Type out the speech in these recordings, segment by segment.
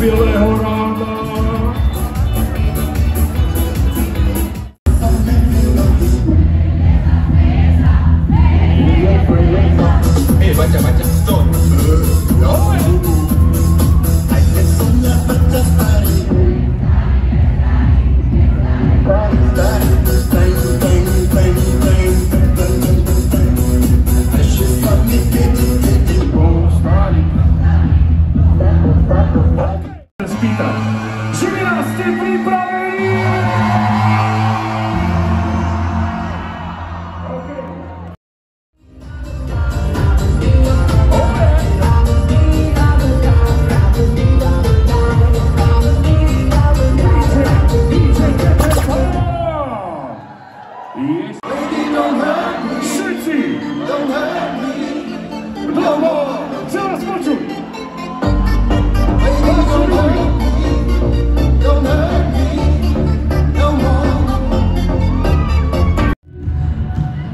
Bieleho rána. Baca, stop. Spýtať. Žilina, ste pripravení? Všetci! Dlho! Chcem vás počuť!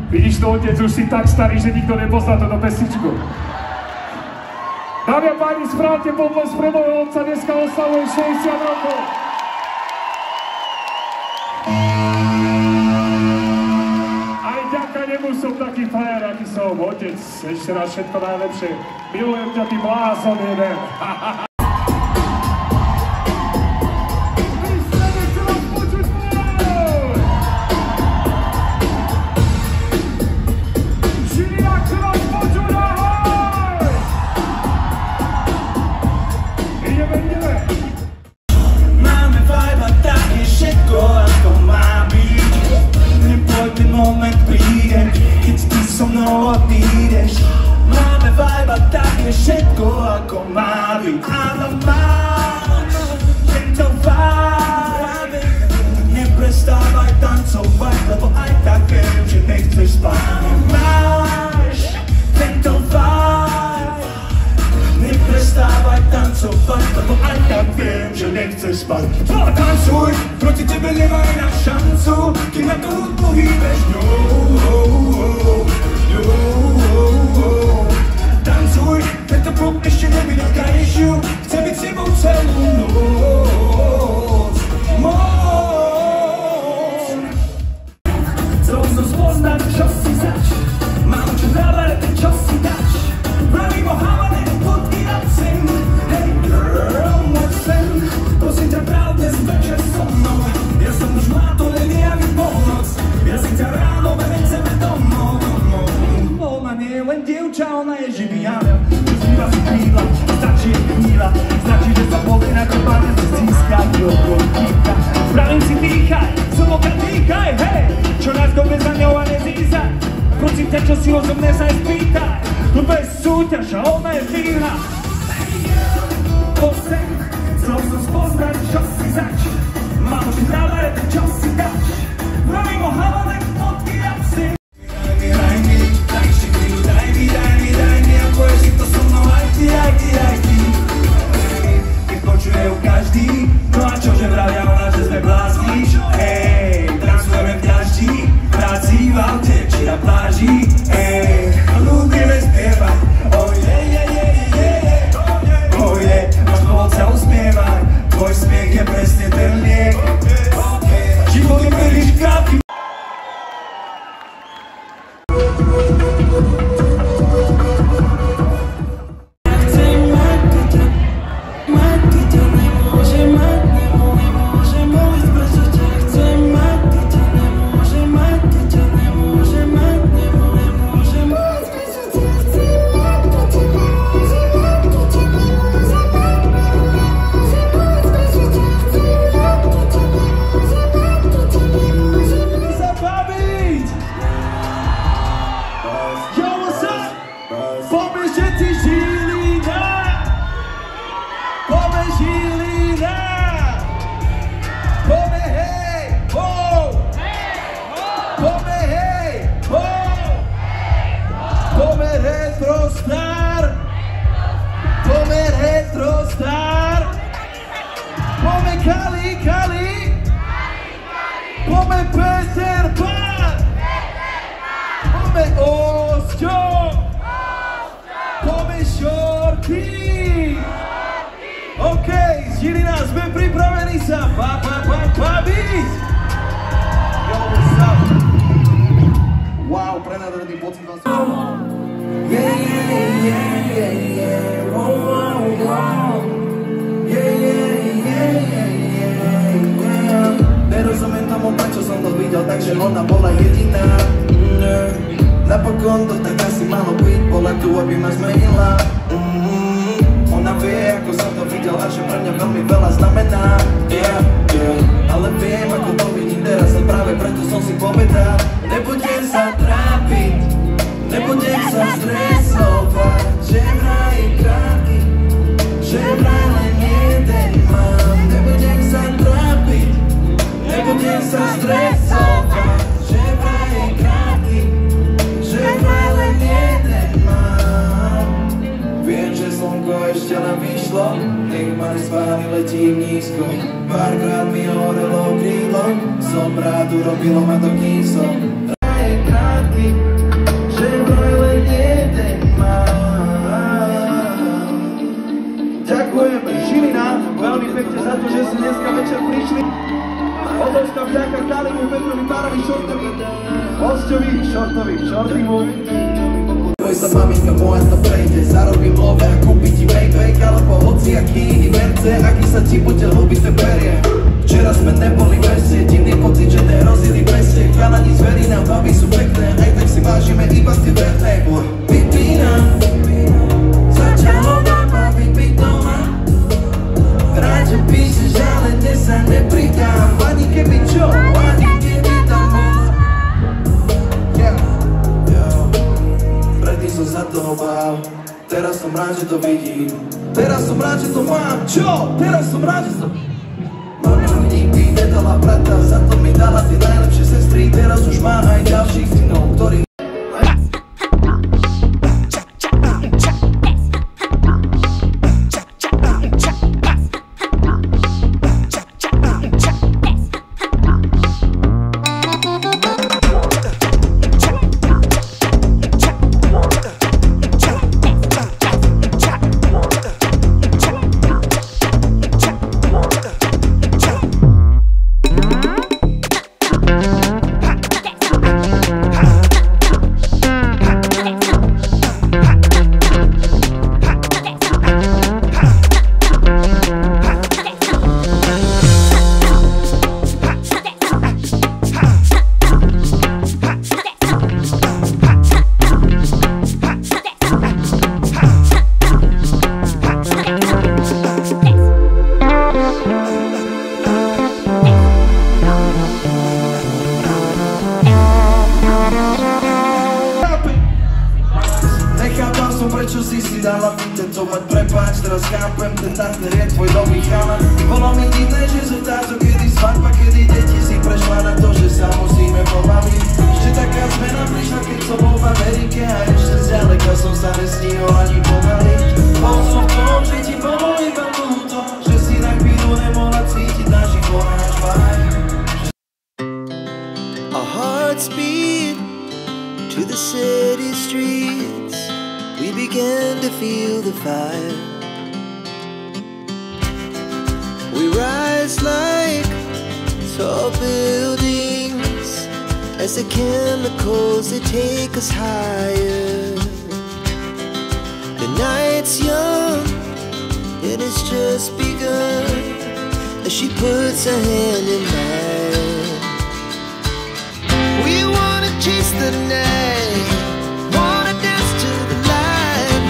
Vidíš to, otec, už si tak starý, že nikto nepozná túto pesničku. Dámy a páni, správte potles pre môjho otca, dneska oslavuje 60 rokov. Aj ďaká nemu som taký frajer, aký som. Otec, ešte raz všetko najlepšie. Milujem ťa, ty blázon jeden. Máme vibe a tak je všetko ako má byť. Poďme Peter Pan! Poďme Osťo! Poďme Shorty! OK, z Žilina sme pripravení sa baviť! Yo, what's up? Wow, prenádherný pocit vás. Yeah, wow. Nerozumiem tomu, prečo som to videl, takže ona bola jediná. Napokon to tak asi malo byť, bola tu, aby ma zmenila. Ona vie, ako som to videl a že pre mňa veľmi veľa znamená. Ale viem, ako to vidím teraz a práve preto som si povedal, nebudem sa trápiť, nebudem sa stresovať, že vraj je krátky, že vraj len jeden mám. Nebudem sa trápiť, nebudem sa stresovať, že vraj je krátky, že vraj len jeden mám. Viem, že slnko ešte len vyšlo, nech ma spáli, letím nízko. Párkrát mi horelo krídlo, som rád, urobilo ma to kýso. Vraj je krátky, že vraj len jeden mám. Ďakujem Žilina veľmi pekne za to, že ste dneska večer prišli. Obrovská vďaka Kalimu, Petrovi, Párovi, Shortovi, Osťovi, Shortimu. Boj sa maminka moja to prejde, zarobím love a kúpi ti Maybach alebo hociaký iný vence, aký sa ti bude ľúbiť, te berie. Včera sme neboli v meste, divný pocit, že nerozili peste. Chalani zverí nám baby sú pekné, aj tak si vážime iba tie verné. Vypínam, začalo ma baviť byť doma. Rád, že píšeš, ale dnes sa nepridám. Ani keby čo, ani keby tam bol. Predtým som sa toho bál, teraz som rád, že to vidím. Teraz som rád, že to mám, čo? Teraz som rád, že to... Mama mi nikdy nedala brata, za to mi dala tie najlepšie sestry. Teraz už má aj ďalších synov, ktorí... Prečo si si dala vytetovať, prepáč, teraz chápem, ten partner je tvoj nový chalan. Bolo mi divné, že z otázok, kedy svadba, kedy deti si prešla na to, že sa musíme pobaviť. Ešte taká zmena prišla, keď som bol v Amerike a ešte zďaleka som sa nestíhol ani pomaly. Bol som v tom, že ti bolo iba ľúto, že si na chvíľu nemohla cítiť náš vibe. Our hearts beat to the city streets. We began to feel the fire. We rise like tall buildings as the chemicals, they take us higher. The night's young and it's just begun as she puts her hand in mine. We wanna chase the night, wanna dance to the light,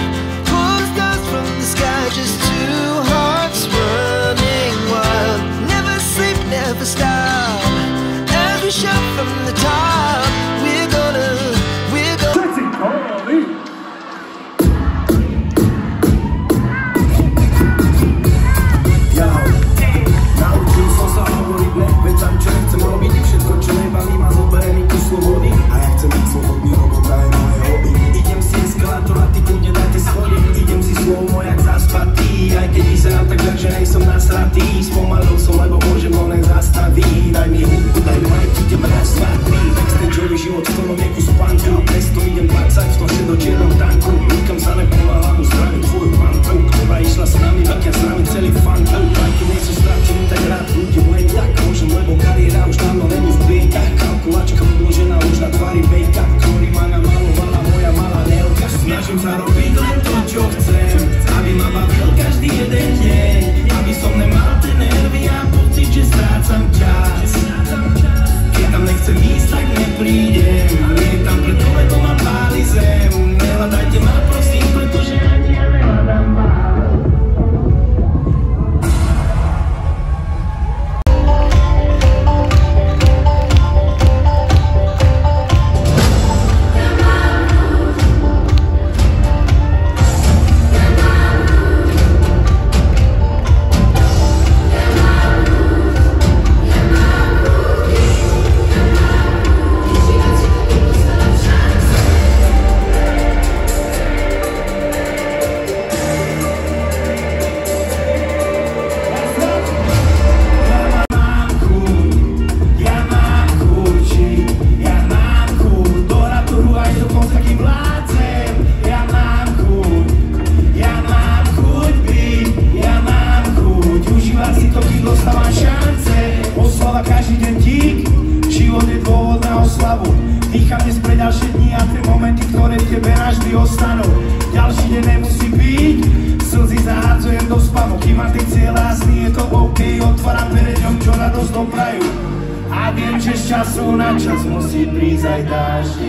pull the stars from the sky, just two hearts running wild. Never sleep, never stop, as we shout from the top. We're gonna naučil som sa hovoriť ne, veď tam čo nechcem robiť, všetko čo nebaví ma zoberie mi kus slobody. A ja chcem byť slobodný, robot aj moje hobby. Idem si eskalátor a ty kľudne dajte schody. Idem si slovo jak zaspatý, aj keď vyzerám tak, že nejsom nasratý. Spomalil som, lebo môžem ho len zastaviť. Daj mi hudbu, daj mi lajky, každý deň dík, život je dôvod na oslavu. Dýcham dnes pre ďalšie dni a tie momenty, ktoré v tebe navždy ostanú. Ďalší deň nemusí byť, slzy zahádzujem do spamu. Kým mám tie cieľa a sny, je to OK, otváram dvere ňom, čo radosť doprajú. A viem, že z času na čas musí prísť aj dážď.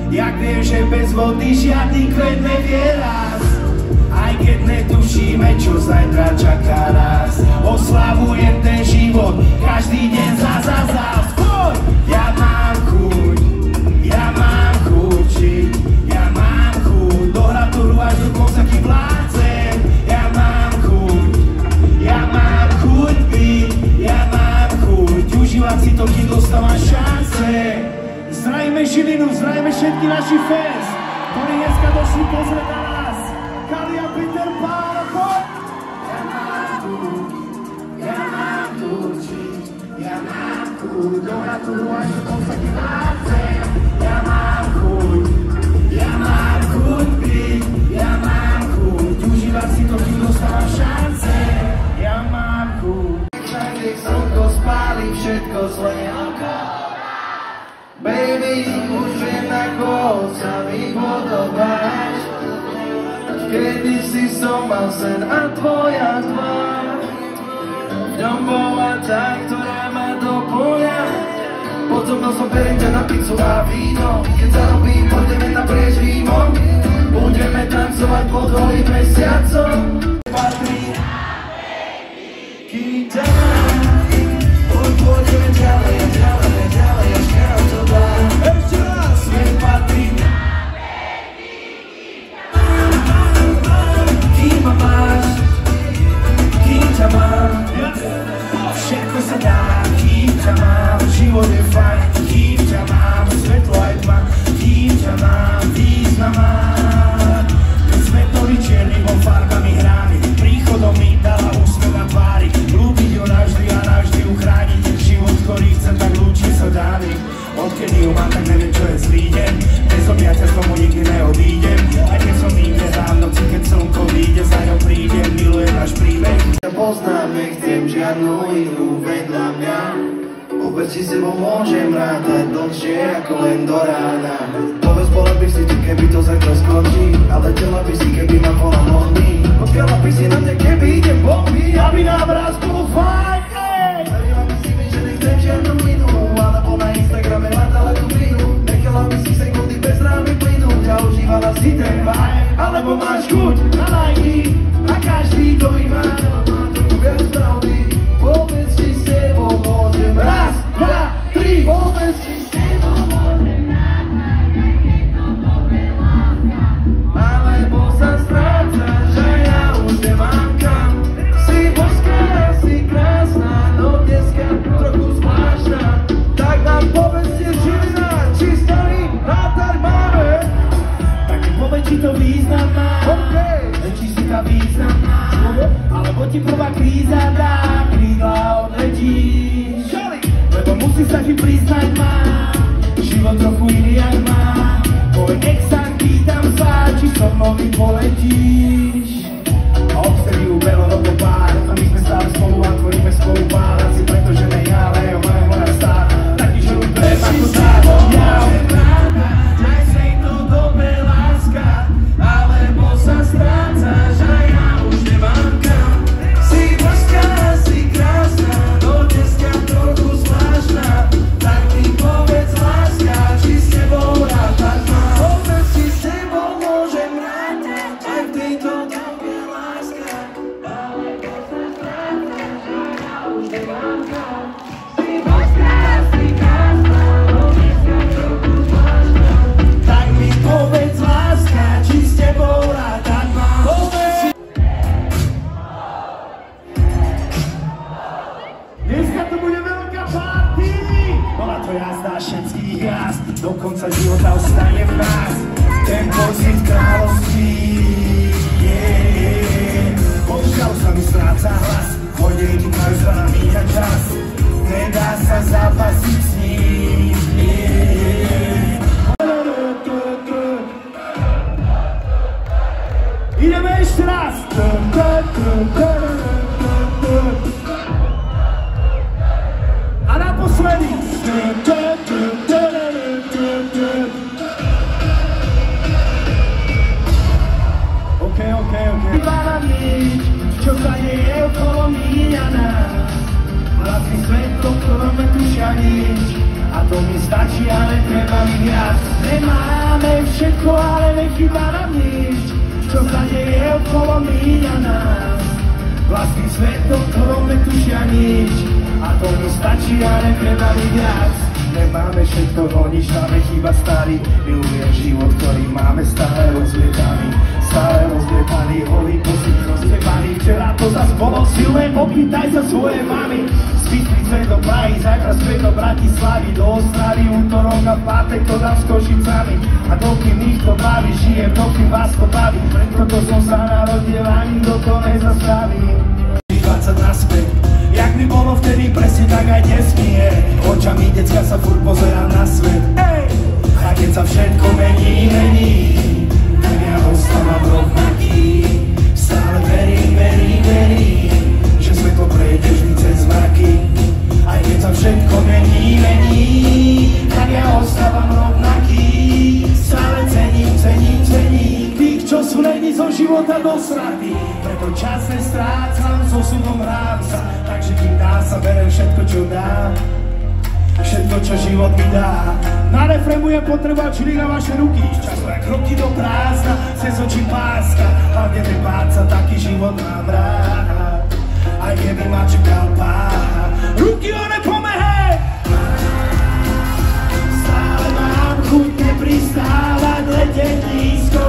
Jak viem, že bez vody žiadny kvet nevie raz. Aj keď netušíme, čo zajtra čaká nás. Oslavujem ten život, každý deň zás. Poď! Ja mám chuť žiť. Ja mám chuť dohrať tú hru až do konca, kým vládzem. Ja mám chuť byť. Ja mám chuť užívať si to, kým dostávam šance. Zdravíme Žilinu, zdravíme všetky naši fans, ktorí dneska došli pozrieť na nás. Kali a Peter Pán, poď! Ja mám chuť žiť. Ja mám chuť dohrať tú hru až do konca, kým vládzem. Ja mám chuť byť. Ja mám chuť užívať si to, kým dostávam šance. Ja mám chuť. Všade slnko spáli všetko zlé. Baby, už viem, ako sa mi podobáš. Kedy si som mal sen a tvoja tvár v ňom bola tá, ktorá ma doplňa. Potom som beriem ťa na pizzu a víno. Keď zarobím, pôjdeme naprieč Rímom. Budeme tancovať pod holým mesiacom. Patrí kým ťa mám. Pôjdeme ďalej, až kam to dá. Ešte raz! Svet patrí kým ma máš, kým ťa mám. Všetko sa dá, kým ťa mám. Život je fajn, kým ťa mám. Svetlo aj tma, kým ťa mám. Význam má. Ten svet nový černým farbami hrámi. Príchodom mi dala úsmev na tvári. Ľúbiť ju navždy a navždy ju chrániť. Život, ktorý chcem, tak lúči sa dámy. Odkedy ju mám, tak neviem, čo je zlý deň. Bez objatia z tomu nikdy neodídem. Aj keď som nikde v noci, keď slnko vyjde, za ňou prídem. Milujem náš príbeh. Ja poznám, nechcem žiadnu inú vedľa mňa. Vôbec si sebou môžem rátať dlhšie ako len do rána. Povedz, bola by si ti, keby to zajtra skončí. A letela by si, keby ma volal modný. Odkiaľa by si na mňa, keby idem bomby. Aby nám raz bolo fajn, ej! Verila by si mi, že nechcem žiadnu inú. Alebo na Instagrame hľadala tú vinu. Nechala by si sekundy bez rámy plynúť. A užívala si ten vibe. Alebo máš chuť na lajky. A každý to má trochu viac pravdy. Vôbec si s tebou môžem. Raz, dva, tri. Vôbec si s tebou môžem. Alebo sa strácaš, že ja už nemám kam. Si božská, si krásna, no dneska trochu zvláštna. Tak nám povedzte, Žilina, či starý nátar máme. Tak povedz, či to význam má. Či si tá význam má. Alebo ti prvá kríza dá krídla, odletíš. Lebo musí sa ti priznať, má život trochu iný, jak má. Tvoj ex sa pýtam sa, či so mnou vypoletíš. A odtedy ubehlo roko pár. A my sme stále spolu a tvoríme spolu pár. Asi preto, že ne ja, ale jo, moja stále. Taký žrút bez ako závo. Ja aj z tejto dobe láska. Alebo sa strácaš a ja už nemám kam. Si božská, si krásna, no dneska trochu zvláštna. Tak mi povedz, láska, či s tebou rátať mám. Povedz, či s tebou môžem rátať. Aj v tejto dobe láska. Alebo sa strácaš a ja už nemám kam. Si božská, si krásna, no dneska trochu zvláštna. Tak mi povedz, láska, či s tebou rátať mám. Dneska to bude veľká party! Bola to jazda všetkých jazd, do konca života ostane v nás ten pocit kráľovství. Bohužiaľ sa mi stráca hlas, hodinky majú za nami a čas, nedá sa zapasiť s ním. Ideme ešte raz! A naposledy Čo sa deje okolo mňa nás, vlastný svet, do ktorom netušia nič. A to mi stačí, ale treba mi viac. Nemáme všetko, ale nechýba nám nič. Čo sa deje okolo mňa nás, vlastný svet, do ktorom netušia nič. A to mi stačí, ale treba mi viac. Nemáme všetko, nič nám nechýba starý. Milujem život, ktorý máme stále rozlietaný. Stále rozlietaný, holý pocit rozliepaný. Včera to zas bolo silné, opýtaj sa svoje mami. Spísli sme do Prahy, zajtra sme do Bratislavy, do Ostravy, útorok a pátek to dám s Košicami. A dokým ich to baví, žijem, dokým vás to baví. Preto som sa narodil, ani kto to nezastaví. 20 naspäť, jak mi bolo vtedy presne, tak aj dnes mi je. Očami decka sa furt pozerám na svet. A keď sa všetko mení, tak ja ostávam rovnaký. Stále verím, že svetlo prejde vždy cez mraky. Aj keď sa všetko mení, tak ja ostávam rovnaký. Stále cením tých, čo sú lení zo života do straty. Preto čas nestrácam, so súdom hrám sa. Takže kým dá sa, berem všetko, čo dá. Všetko, čo život mi dá. Na refrému je potreba čili na vaše ruky. Často jak kroky do prázdna, cez oči páska. Hlavne nebáť sa, taký život mám rád. Aj keby ma čakal pád. Ruky hore pomehe! Stále mám chuť nepristávať, letieť nízko.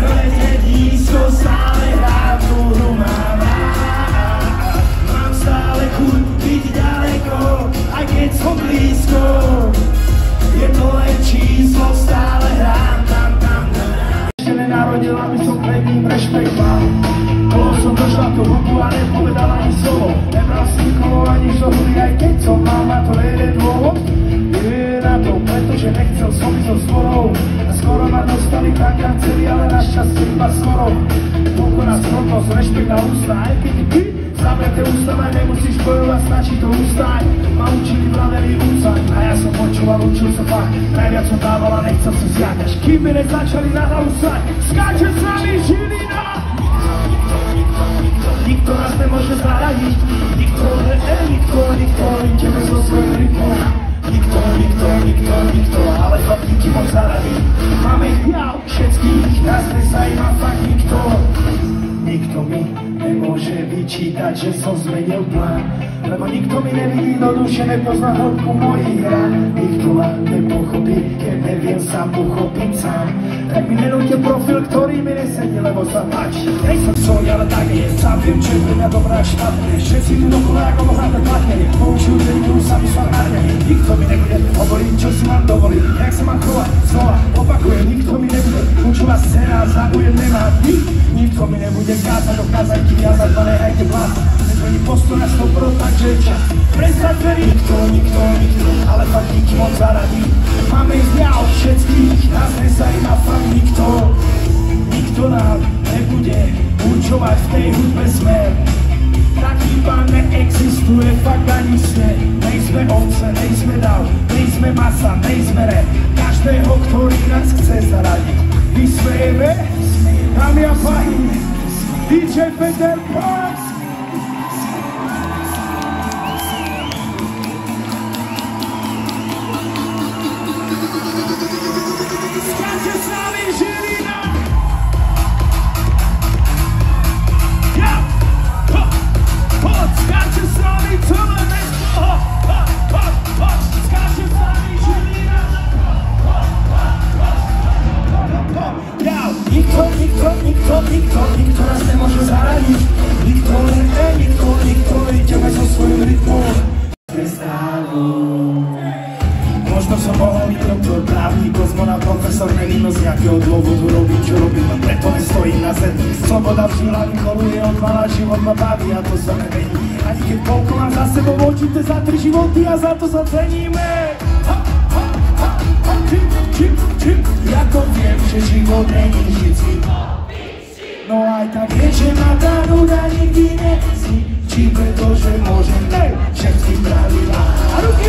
Letieť nízko, stále hrám tú hru mám rád. Mám stále chuť byť ďaleko, aj keď som blízko. Je to len číslo, stále hrám tam. Ešte nenarodil, aby som pred ním rešpekt mal. Bolo som došla tú ruku a nepovedal ani slovo. Nebral si nikoho ani žohly, aj keď som mal na to jeden dôvod. Je na to, pretože nechcel som ísť so zborou. A skoro ma dostali tak, jak chceli, ale našťastie iba skoro. Toľko na skrotnosť, rešpekt na ústa, aj keď zavreté ústa, aj nemusíš bojovať, stačí to ústať. Ma učili vraveli úcať, a ja som počúval, učil sa fakt. Najviac som dával a nechcel som siať, až kým by nezačali na hlavu sať. Skáče s nami Žilina! Nikto nás nemôže zaradiť. Nikto, ideme so svojím rytmom. Nikto, ale fakt niký moc zaradiť. Máme ich jav, všetkých, nás nezajíma fakt nikto. Nikto mi nemôže vyčítať, že som zmenil plán. Lebo nikto mi nevidí do duše, nepozná hĺbku mojich rán. Nikto ma nepochopí, keď neviem sám pochopiť sám. Tak mi nenúte profil, ktorý mi nesedí, lebo sa páči. Nejsem svoj, ale tak je, sám viem, čo je pre mňa dobré a špatné. Všetci tu dokola ako mohľadné platne, poučujú, že idú sami sa márne. Nikto mi nebude hovoriť, čo si mám dovoliť, jak sa mám chovať, znova opakujem. Nikto mi nebude učovať scenár, záujem nemá nikto mi nebude kázať, dokázať ti viazať, ma nehajte blázno. Nezmení postoj na 100%, takže je čas prestať veriť. Nikto, ale fakt nikým moc zaradí. Máme ich ďal všetkých, nás nezajíma fakt nikto. Nikto nám nebude určovať v tej hudbe smer. Taký pán neexistuje, fakt ani sne. Nejsme ovce, nejsme dav, nejsme masa, nejsme rap. Každého, ktorý nás chce zaradiť, vysmejeme, dámy a páni, DJ Peter Parks. Skáče s nami Žilina. Ja, poď, skáče s nami celé mesto. Skáče s nami Žilina. Ja, nikto nás nemôže zaradiť. Nikto, ideme so svojím rytmom. Možno som mohol byť doktor, právnik, kozmonát, profesor, nevím z nejakého dôvodu robiť, čo robím, a preto nestojím na zemi. Sloboda v hlavy koluje od malá, život ma baví a to sa nemení. Ani keď koľko mám za sebou očíte za 3 životy a za to sa ceníme. Ja to viem, že život není vždycky. No aj tak je, že ma tá nuda nikdy nezničí, pretože môžem všetky pravidlá. A ruky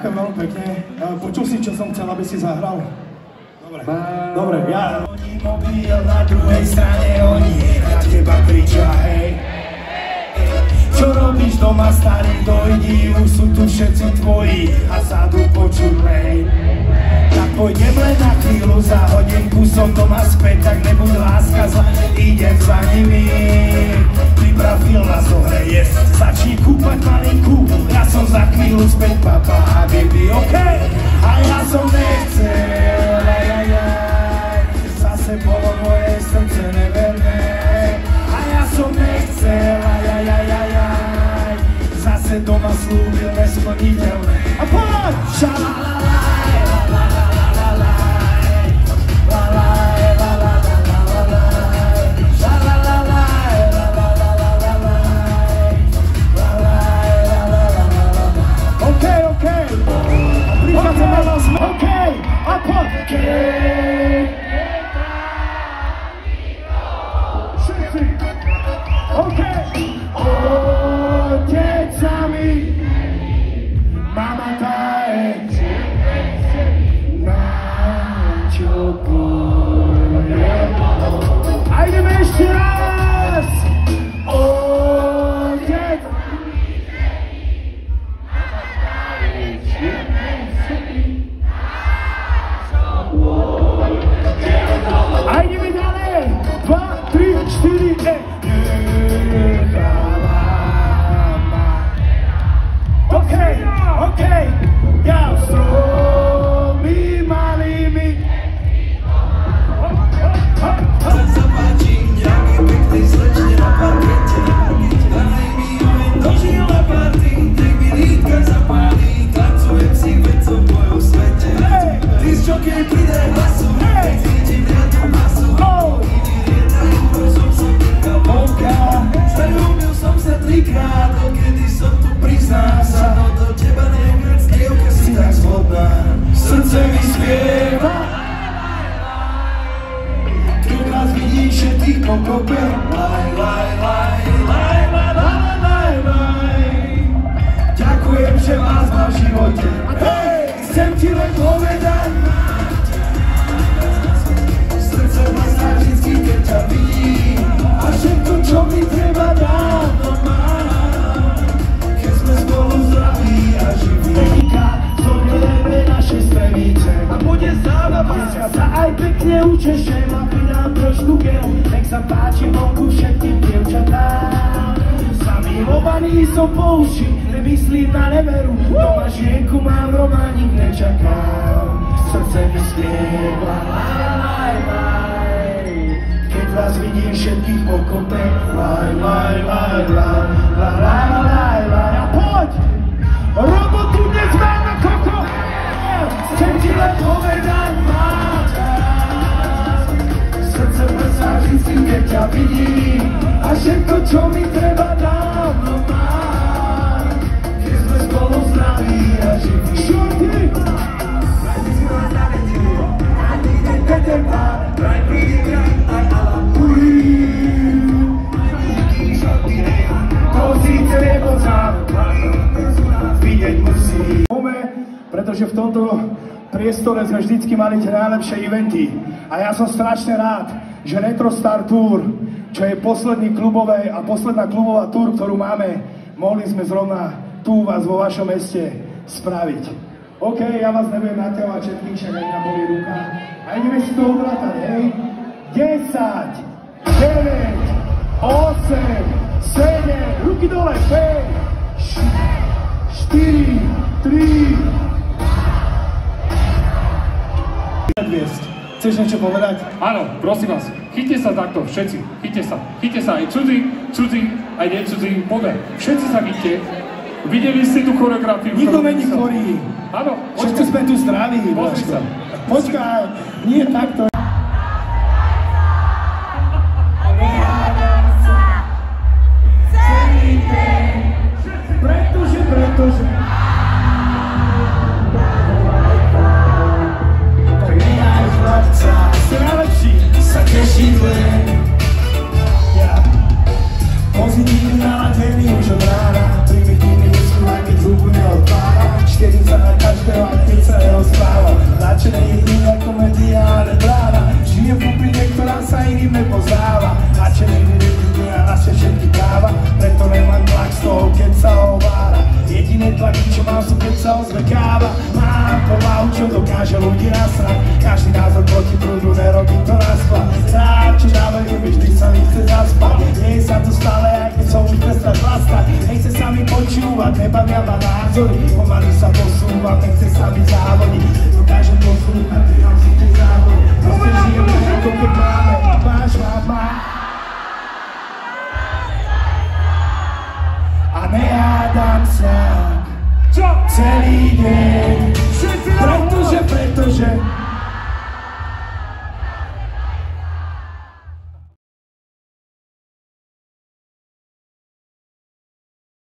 ďakujem veľmi pekne. Počul si, čo som chcel, aby si zahral? Dobre, ja... Oni mobil na druhej strane, oni na teba kričia, hej. Čo robíš doma, starý, dojdi, už sú tu všetci tvoji a sádu počuť, hej. Tak pôjdem len na chvíľu, za hodinku som doma späť, tak nebuď láska zla, idem za nimi. Pripravil na zohreje, začni kúpať malinku, ja som za chvíľu späť, papa a baby, okej? A ja som nechcel, zase bolo moje srdce neverné. A ja som nechcel, zase doma slúbil nesplniteľné. A poď! Šalalalaj, lalalalaj, lalaj, lalalalaj, šalalalaj, lalalalaj, lalaj, lalalalaj. Okej, okej, prichádzame vás, okej, a poď! Všetci, okej, otec sami, mama taje, nám čo bude. A ideme ešte raz! Otec, a ideme ďalej! 2, 3, 4, okej, ja stromy malými. Zapáči nejaké peknej slečne na parkete. Daj mi len noží na party, nech mi lítka zapálí, tancujem si veď som v mojom svete. Ty z čokej pride hlasu, cítim riadnu masu. Jedna som sa týka vonka, zalúbil som sa 3-krát, odkedy som tu priznám sa, no do teba neviac, dievka si tak zlobná. Srdce mi spieva, keď vás vidím všetkých pokope. Laj, laj, laj, laj, laj, laj, laj, laj. Ďakujem, že vás mám v živote. Hej, chcem ti len povedať, srdce vlastná vždycky, keď ťa vidím, a všetko, čo mi treba, dávno mám, keď sme spolu zdraví a živí. Zoberieme naše stremice a bude zábava. Dneska sa aj pekne učešem a pridám trošku gel, nech sa páči vonku všetkým dievčatám. Zamilovaný som po uši, nemyslím na neveru, doma žienku mám, románik nečakám. Srdce mi spieva, laj, laj, laj, keď vás vidím všetkých pokope. Laj, laj, laj, laj, laj, laj, laj, laj. A poď! Robotu dnes máme, koko! Chcem ti len povedať, máčka. Srdce mrzá vždycky, keď ťa vidím, a všetko, čo mi treba, dávno mám, keď sme spolu zdraví a živí. Šorty! To síce nebo vidieť musí. Pretože v tomto priestore sme vždycky mali tie najlepšie eventy. A ja som strašne rád, že Retro Star Tour, čo je posledná klubová tour, ktorú máme, mohli sme zrovna tu vás vo vašom meste spraviť. OK, ja vás nebudem naťahovať všetkých, však aj na boli ruka. A ideme si to odrátať, hej? 10, 9, 8, 7, ruky dole, 5, 4, 3. Chceš niečo povedať? Áno, prosím vás, chyťte sa takto, všetci, chyťte sa, aj cudzí, aj necudzí, poďme, všetci sa chyťte. Videli ste tú choreografiu? Nikto není chorý. Áno, všetci sme tu zdraví. Pozri sa. Počkaj, nie takto. Pretože ste najlepší, sa teší len. Pozitívny naladený už od rána, primitívny úsmev, aj keď zúbu neodpára. 40 na každý nepoznáva. Načený ryby a naše všetky práva, preto nemám tlak z toho, keď sa ovára. Jediné tlaky, čo mám, sú keď sa ozve káva. Mám povahu, čo dokáže ľudí nasrať. Každý názor proti prúdu, nerobí to na sklad. Rád, čo dávajú, vždy sa mi chce zaspať. Nie sa to stále, aj keď som už prestať vlastať. Nechce sa mi počúvať, nebavia ma názory. Pomaly sa posúvam, nechce sa mi závodiť.